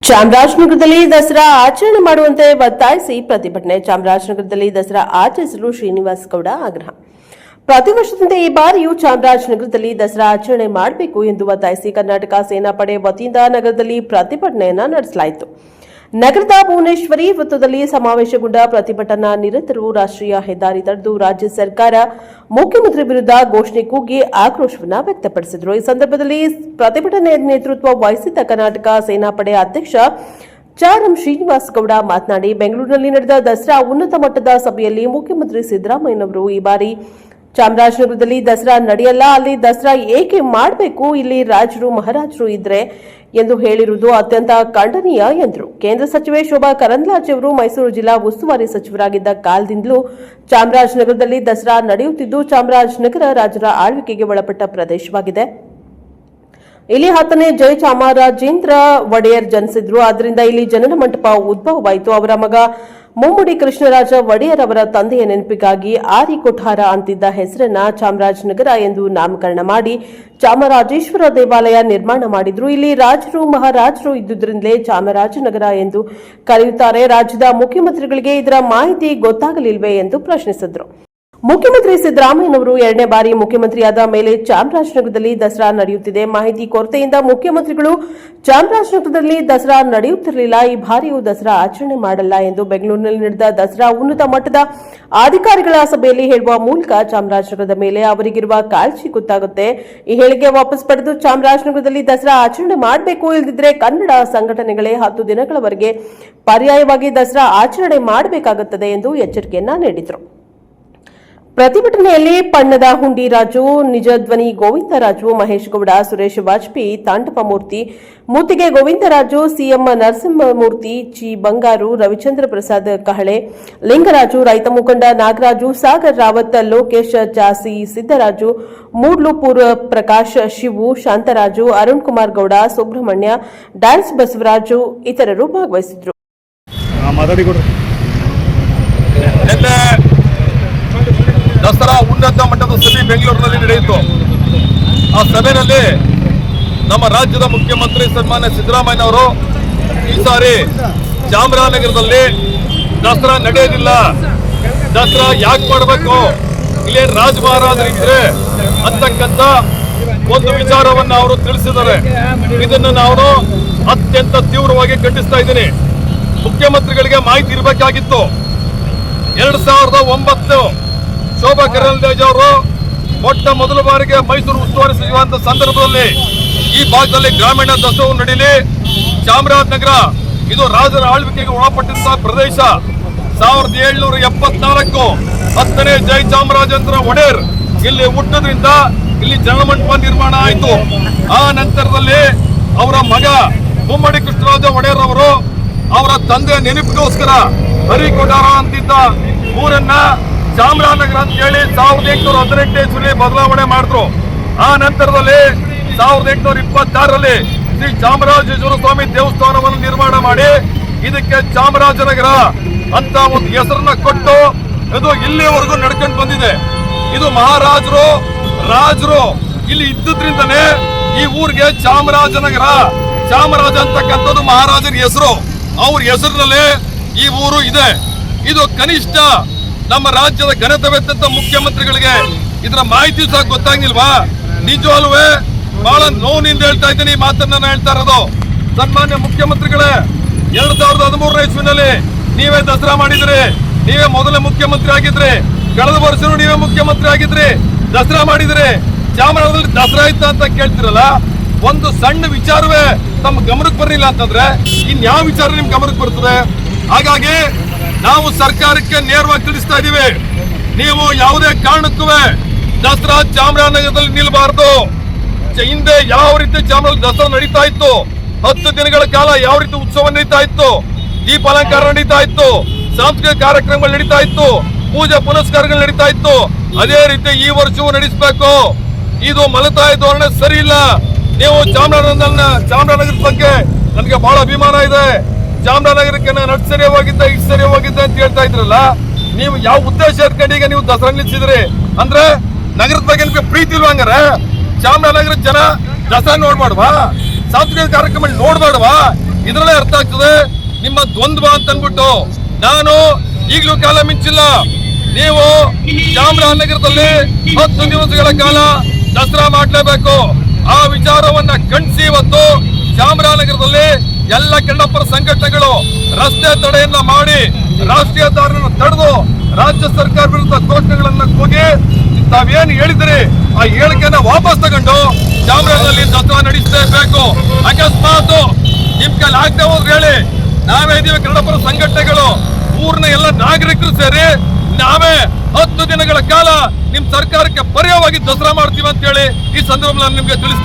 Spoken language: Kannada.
ಚಾಮರಾಜನಗರದಲ್ಲಿ ದಸರಾ ಆಚರಣೆ ಮಾಡುವಂತೆ ಒತ್ತಾಯಿಸಿ ಪ್ರತಿಭಟನೆ. ಚಾಮರಾಜನಗರದಲ್ಲಿ ದಸರಾ ಆಚರಿಸಲು ಶ್ರೀನಿವಾಸ್ ಗೌಡ ಆಗ್ರಹ. ಪ್ರತಿ ವರ್ಷದಂತೆ ಈ ಬಾರಿಯೂ ಚಾಮರಾಜನಗರದಲ್ಲಿ ದಸರಾ ಆಚರಣೆ ಮಾಡಬೇಕು ಎಂದು ಒತ್ತಾಯಿಸಿ ಕರ್ನಾಟಕ ಸೇನಾಪಡೆ ವತಿಯಿಂದ ನಗರದಲ್ಲಿ ಪ್ರತಿಭಟನೆಯನ್ನು ನಡೆಸಲಾಯಿತು. ನಗರದ ಭುವನೇಶ್ವರಿ ವೃತ್ತದಲ್ಲಿ ಸಮಾವೇಶಗೊಂಡ ಪ್ರತಿಭಟನಾ ನಿರತರು ರಾಷ್ಟ್ರೀಯ ಹೆದ್ದಾರಿ ತಡೆದು ರಾಜ್ಯ ಸರ್ಕಾರ ಮುಖ್ಯಮಂತ್ರಿ ವಿರುದ್ಧ ಘೋಷಣೆ ಕೂಗಿ ಆಕ್ರೋಶವನ್ನು ವ್ಯಕ್ತಪಡಿಸಿದರು. ಈ ಸಂದರ್ಭದಲ್ಲಿ ಪ್ರತಿಭಟನೆ ನೇತೃತ್ವ ವಹಿಸಿದ್ದ ಕರ್ನಾಟಕ ಸೇನಾಪಡೆ ಅಧ್ಯಕ್ಷ ಚಾರಂ ಶ್ರೀನಿವಾಸ್ ಗೌಡ ಮಾತನಾಡಿ, ಬೆಂಗಳೂರಿನಲ್ಲಿ ನಡೆದ ದಸರಾ ಉನ್ನತ ಮಟ್ಟದ ಸಭೆಯಲ್ಲಿ ಮುಖ್ಯಮಂತ್ರಿ ಸಿದ್ದರಾಮಯ್ಯನವರು ಈ ಬಾರಿ ಚಾಮರಾಜನಗರದಲ್ಲಿ ದಸರಾ ನಡೆಯಲ್ಲ, ಅಲ್ಲಿ ದಸರಾ ಏಕೆ ಮಾಡಬೇಕು, ಇಲ್ಲಿ ರಾಜರು ಮಹಾರಾಜರು ಇದ್ರೆ ಎಂದು ಹೇಳಿರುವುದು ಅತ್ಯಂತ ಖಂಡನೀಯ ಎಂದರು. ಕೇಂದ್ರ ಸಚಿವೆ ಶೋಭಾ ಕರಂದ್ಲಾಜೆ ಅವರು ಮೈಸೂರು ಜಿಲ್ಲಾ ಉಸ್ತುವಾರಿ ಸಚಿವರಾಗಿದ್ದ ಕಾಲದಿಂದಲೂ ಚಾಮರಾಜನಗರದಲ್ಲಿ ದಸರಾ ನಡೆಯುತ್ತಿದ್ದು, ಚಾಮರಾಜನಗರ ರಾಜರ ಆಳ್ವಿಕೆಗೆ ಒಳಪಟ್ಟ ಪ್ರದೇಶವಾಗಿದೆ. ಇಲ್ಲಿ 10ನೇ ಜೈ ಚಾಮರಾಜೇಂದ್ರ ಒಡೆಯರ್ ಜನಿಸಿದ್ರು. ಆದ್ದರಿಂದ ಇಲ್ಲಿ ಜನನ ಮಂಟಪ ಉದ್ಭವವಾಯಿತು. ಅವರ ಮಗ ಮುಮ್ಮಡಿ ಕೃಷ್ಣರಾಜ ಒಡೆಯರ್ ಅವರ ತಂದೆಯ ನೆನಪಿಗಾಗಿ ಆರಿ ಕೊಠಾರ ಅಂತಿದ್ದ ಹೆಸರನ್ನ ಚಾಮರಾಜನಗರ ಎಂದು ನಾಮಕರಣ ಮಾಡಿ ಚಾಮರಾಜೇಶ್ವರ ದೇವಾಲಯ ನಿರ್ಮಾಣ ಮಾಡಿದ್ರು. ಇಲ್ಲಿ ರಾಜರು ಮಹಾರಾಜರು ಇದ್ದುದರಿಂದಲೇ ಚಾಮರಾಜನಗರ ಎಂದು ಕರೆಯುತ್ತಾರೆ. ರಾಜ್ಯದ ಮುಖ್ಯಮಂತ್ರಿಗಳಿಗೆ ಇದರ ಮಾಹಿತಿ ಗೊತ್ತಾಗಲಿಲ್ವೇ ಎಂದು ಪ್ರಶ್ನಿಸಿದರು. ಮುಖ್ಯಮಂತ್ರಿ ಸಿದ್ದರಾಮಯ್ಯನವರು 2ನೇ ಬಾರಿ ಮುಖ್ಯಮಂತ್ರಿಯಾದ ಮೇಲೆ ಚಾಮರಾಜನಗರದಲ್ಲಿ ದಸರಾ ನಡೆಯುತ್ತಿದೆ. ಮಾಹಿತಿ ಕೊರತೆಯಿಂದ ಮುಖ್ಯಮಂತ್ರಿಗಳು ಚಾಮರಾಜನಗರದಲ್ಲಿ ದಸರಾ ನಡೆಯುತ್ತಿರಲಿಲ್ಲ. ಈ ಬಾರಿಯೂ ದಸರಾ ಆಚರಣೆ ಮಾಡಲ್ಲ ಎಂದು ಬೆಂಗಳೂರಿನಲ್ಲಿ ನಡೆದ ದಸರಾ ಉನ್ನತ ಮಟ್ಟದ ಅಧಿಕಾರಿಗಳ ಸಭೆಯಲ್ಲಿ ಹೇಳುವ ಮೂಲಕ ಚಾಮರಾಜನಗರದ ಮೇಲೆ ಅವರಿಗಿರುವ ಕಾಳಜಿ ಗೊತ್ತಾಗುತ್ತೆ. ಈ ಹೇಳಿಕೆ ವಾಪಸ್ ಪಡೆದು ಚಾಮರಾಜನಗರದಲ್ಲಿ ದಸರಾ ಆಚರಣೆ ಮಾಡಬೇಕು, ಇಲ್ಲದಿದ್ದರೆ ಕನ್ನಡ ಸಂಘಟನೆಗಳೇ 10 ದಿನಗಳವರೆಗೆ ಪರ್ಯಾಯವಾಗಿ ದಸರಾ ಆಚರಣೆ ಮಾಡಬೇಕಾಗುತ್ತದೆ ಎಂದು ಎಚ್ಚರಿಕೆಯನ್ನ ನೀಡಿದರು. ಪ್ರತಿಭಟನೆಯಲ್ಲಿ ಪಣ್ಣದ ಹುಂಡಿ ರಾಜು, ನಿಜಧ್ವನಿ ಗೋವಿಂದರಾಜು, ಮಹೇಶ್ ಗೌಡ, ಸುರೇಶ್ ವಾಜಪೇಯಿ, ತಾಂಡವ ಮೂರ್ತಿ, ಮೂತಿಗೆ ಗೋವಿಂದರಾಜು, ಸಿಎಂ ನರಸಿಂಹಮೂರ್ತಿ, ಚಿ ಬಂಗಾರು, ರವಿಚಂದ್ರ ಪ್ರಸಾದ್ ಕಹಳೆ, ಲಿಂಗರಾಜು, ರೈತ ಮುಖಂಡ ನಾಗರಾಜು, ಸಾಗರ್ ರಾವತ್, ಲೋಕೇಶ್ ಜಾಸಿ, ಸಿದ್ದರಾಜು, ಮೂಡ್ಲುಪುರ ಪ್ರಕಾಶ್, ಶಿವು, ಶಾಂತರಾಜು, ಅರುಣ್ ಕುಮಾರ್ ಗೌಡ, ಸುಬ್ರಹ್ಮಣ್ಯ, ಡ್ಯಾನ್ಸ್ ಬಸವರಾಜು ಇತರರು ಭಾಗವಹಿಸಿದರು. ದಸರಾ ಉನ್ನತ ಮಟ್ಟದ ಸಭೆ ಬೆಂಗಳೂರಿನಲ್ಲಿ ನಡೆಯಿತು. ಆ ಸಭೆಯಲ್ಲಿ ನಮ್ಮ ರಾಜ್ಯದ ಮುಖ್ಯಮಂತ್ರಿ ಸನ್ಮಾನ್ಯ ಸಿದ್ದರಾಮಯ್ಯನವರು ಈ ಸಾರಿ ಚಾಮರಾಜನಗರದಲ್ಲಿ ದಸರಾ ನಡೆಯೋದಿಲ್ಲ, ದಸರಾ ಯಾಕೆ ಮಾಡಬೇಕು, ಇಲ್ಲಿ ರಾಜ ಮಹಾರಾಜರಿದ್ರೆ ಅಂತಕ್ಕಂಥ ಒಂದು ವಿಚಾರವನ್ನು ಅವರು ತಿಳಿಸಿದ್ದಾರೆ. ಇದನ್ನು ನಾನು ಅತ್ಯಂತ ತೀವ್ರವಾಗಿ ಖಂಡಿಸ್ತಾ ಇದ್ದೀನಿ. ಮುಖ್ಯಮಂತ್ರಿಗಳಿಗೆ ಮಾಹಿತಿ ಇರಬೇಕಾಗಿತ್ತು. 2009 ಶೋಭಾ ಕರಂದ್ಲಾಜೆ ಅವರು ಮೊದಲ ಬಾರಿಗೆ ಮೈಸೂರು ಉಸ್ತುವಾರಿ ಸಚಿವ ಸಂದರ್ಭದಲ್ಲಿ ಈ ಭಾಗದಲ್ಲಿ ಗ್ರಾಮೀಣ ದಸರಾ ನಡೀಲಿ, ಚಾಮರಾಜನಗರ ಇದು ರಾಜರ ಆಳ್ವಿಕೆಗೆ ಒಳಪಟ್ಟಂತಹ ಪ್ರದೇಶ. 1774 10ನೇ ಜೈ ಚಾಮರಾಜೇಂದ್ರ ಒಡೆಯರ್ ಇಲ್ಲಿ ಹುಟ್ಟದ್ರಿಂದ ಇಲ್ಲಿ ಜನಮಂಟಪ ನಿರ್ಮಾಣ ಆಯಿತು. ಆ ನಂತರದಲ್ಲಿ ಅವರ ಮಗ ಮುಮ್ಮಡಿ ಕೃಷ್ಣರಾಜ ಒಡೆಯರ್ ಅವರು ಅವರ ತಂದೆಯ ನೆನಪಿಗೋಸ್ಕರ ಹರಿಕೊಠಾರ ಅಂತಿದ್ದ ಊರನ್ನ ಚಾಮರಾಜನಗರ ಅಂತ ಹೇಳಿ 1818 ಬದಲಾವಣೆ ಮಾಡಿದ್ರು. ಆ ನಂತರದಲ್ಲಿ 1826ರಲ್ಲಿ ಶ್ರೀ ಚಾಮರಾಜೇಶ್ವರ ಸ್ವಾಮಿ ದೇವಸ್ಥಾನವನ್ನು ನಿರ್ಮಾಣ ಮಾಡಿ ಇದಕ್ಕೆ ಚಾಮರಾಜನಗರ ಅಂತ ಒಂದು ಹೆಸರನ್ನ ಕೊಟ್ಟು ಇದು ಇಲ್ಲಿವರೆಗೂ ನಡ್ಕೊಂಡು ಬಂದಿದೆ. ಇದು ಮಹಾರಾಜರು ರಾಜರು ಇಲ್ಲಿ ಇದ್ದುದ್ರಿಂದನೇ ಈ ಊರಿಗೆ ಚಾಮರಾಜನಗರ, ಚಾಮರಾಜ ಅಂತಕ್ಕಂಥದ್ದು ಮಹಾರಾಜರ ಹೆಸರು. ಅವ್ರ ಹೆಸರಿನಲ್ಲೇ ಈ ಊರು ಇದೆ. ಇದು ಕನಿಷ್ಠ ನಮ್ಮ ರಾಜ್ಯದ ಘನತೆವೆತ್ತಂತ ಮುಖ್ಯಮಂತ್ರಿಗಳಿಗೆ ಇದರ ಮಾಹಿತಿ ಸಹ ಗೊತ್ತಾಗಿಲ್ವಾ? ನಿಜವಲ್ಲೂ ಬಹಳ ನೋವಿನಿಂದ ಹೇಳ್ತಾ ಇದ್ದೀನಿ ಈ ಮಾತನ್ನ ನಾನು ಹೇಳ್ತಾ ಇರೋದು. ಸನ್ಮಾನ್ಯ ಮುಖ್ಯಮಂತ್ರಿಗಳೇ, 2013ನೇ ಇಸ್ವಿನಲ್ಲಿ ನೀವೇ ದಸರಾ ಮಾಡಿದ್ರಿ, ನೀವೇ ಮೊದಲ ಮುಖ್ಯಮಂತ್ರಿ ಆಗಿದ್ರಿ, ಕಳೆದ ವರ್ಷನೂ ನೀವೇ ಮುಖ್ಯಮಂತ್ರಿ ಆಗಿದ್ರಿ, ದಸರಾ ಮಾಡಿದ್ರಿ. ಚಾಮರಾಜನಗರದಲ್ಲಿ ದಸರಾ ಇತ್ತ ಅಂತ ಕೇಳ್ತಿರಲ್ಲ, ಒಂದು ಸಣ್ಣ ವಿಚಾರವೇ ತಮ್ಮ ಗಮನಕ್ಕೆ ಬರಲಿಲ್ಲ ಅಂತಂದ್ರೆ ಇನ್ಯಾವ ವಿಚಾರ ನಿಮ್ ಗಮನಕ್ಕೆ ಬರ್ತದೆ? ಹಾಗಾಗಿ ನಾವು ಸರ್ಕಾರಕ್ಕೆ ನೇರವಾಗಿ ತಿಳಿಸ್ತಾ ಇದೀವಿ, ನೀವು ಯಾವುದೇ ಕಾರಣಕ್ಕೂ ದಸರಾ ಚಾಮರಾಜನಗರದಲ್ಲಿ ನಿಲ್ಬಾರ್ದು. ಹಿಂದೆ ಯಾವ ರೀತಿ ಚಾಮರಾಜ ದಸರಾ ನಡೀತಾ ಇತ್ತು, 10 ದಿನಗಳ ಕಾಲ ಯಾವ ರೀತಿ ಉತ್ಸವ ನಡೀತಾ ಇತ್ತು, ದೀಪಾಲಂಕಾರ ನಡೀತಾ ಇತ್ತು, ಸಾಂಸ್ಕೃತಿಕ ಕಾರ್ಯಕ್ರಮಗಳು ನಡೀತಾ ಇತ್ತು, ಪೂಜೆ ಪುನಸ್ಕಾರಗಳು ನಡೀತಾ ಇತ್ತು, ಅದೇ ರೀತಿ ಈ ವರ್ಷವೂ ನಡೆಸಬೇಕು. ಇದು ಮಲತಾಯಿ ಧೋರಣೆ ಸರಿ ಇಲ್ಲ. ನೀವು ಚಾಮರಾಜನಗರದ ಬಗ್ಗೆ ನನಗೆ ಬಹಳ ಅಭಿಮಾನ ಇದೆ. ಚಾಮರಾಜನಗರಕ್ಕೆ ನಾನು ಅಷ್ಟು ಸರಿ ಹೋಗಿದ್ದೆ, ಇಷ್ಟು ಸರಿ ಹೋಗಿದ್ದೆ ಅಂತ ಹೇಳ್ತಾ ಇದ್ರಲ್ಲ, ನೀವು ಯಾವ ಉದ್ದೇಶ ಇಟ್ಕೊಂಡು ಈಗ ನೀವು ದಸರಾ ನಿಲ್ಲಿಸಿದ್ರಿ ಅಂದ್ರೆ ನಗರದ ಬಗ್ಗೆ ನಿಮಗೆ ಪ್ರೀತಿ ಇಲ್ವಂಗಾರೆ? ಚಾಮರಾಜನಗರ ಜನ ದಸರಾ ನೋಡ್ಬಾಡ್ವಾ? ಸಾಂಸ್ಕೃತಿಕ ಕಾರ್ಯಕ್ರಮ ನೋಡ್ಬಾಡ್ವಾ? ಇದರಲ್ಲೇ ಅರ್ಥ ಆಗ್ತದೆ ನಿಮ್ಮ ದ್ವಂದ್ವ ಅಂತ ಅಂದ್ಬಿಟ್ಟು. ನಾನು ಈಗಲೂ ಕಾಲ ಮಿಂಚಿಲ್ಲ. ನೀವು ಚಾಮರಾಜನಗರದಲ್ಲಿ 10 ದಿವಸಗಳ ಕಾಲ ದಸರಾ ಮಾಡಲೇಬೇಕು. ಆ ವಿಚಾರವನ್ನ ಖಂಡಿಸಿ ಇವತ್ತು ಚಾಮರಾಜನಗರದಲ್ಲಿ ಎಲ್ಲ ಕನ್ನಡಪರ ಸಂಘಟನೆಗಳು ರಸ್ತೆ ತಡೆಯನ್ನ ಮಾಡಿ ರಾಷ್ಟ್ರೀಯ ಹೆದ್ದಾರಿಯನ್ನು ತಡೆದು ರಾಜ್ಯ ಸರ್ಕಾರ ವಿರುದ್ಧ ಘೋಷಣೆಗಳನ್ನ ಕೂಗಿ ತಾವೇನು ಹೇಳಿದ್ರಿ ಆ ಹೇಳಿಕೆಯನ್ನ ವಾಪಸ್ ತಗೊಂಡು ಚಾಮರಾಜನಲ್ಲಿ ದಸರಾ ನಡೆಸಲೇಬೇಕು. ಅಕಸ್ಮಾತ್ ನಿಮ್ ಕೈಲಿ ಆಗದೆ ಹೋದ್ರೆ ಹೇಳಿ, ನಾವೇ ಇದೀವಿ ಕನ್ನಡಪರ ಸಂಘಟನೆಗಳು, ಊರಿನ ಎಲ್ಲ ನಾಗರಿಕರು ಸೇರಿ ನಾವೇ 10 ದಿನಗಳ ಕಾಲ ನಿಮ್ ಸರ್ಕಾರಕ್ಕೆ ಪರ್ಯಾಯವಾಗಿ ದಸರಾ ಮಾಡ್ತೀವಿ ಅಂತ ಹೇಳಿ ಈ ಸಂದರ್ಭದಲ್ಲಿ ನಿಮ್ಗೆ ತಿಳಿಸ್ತಾ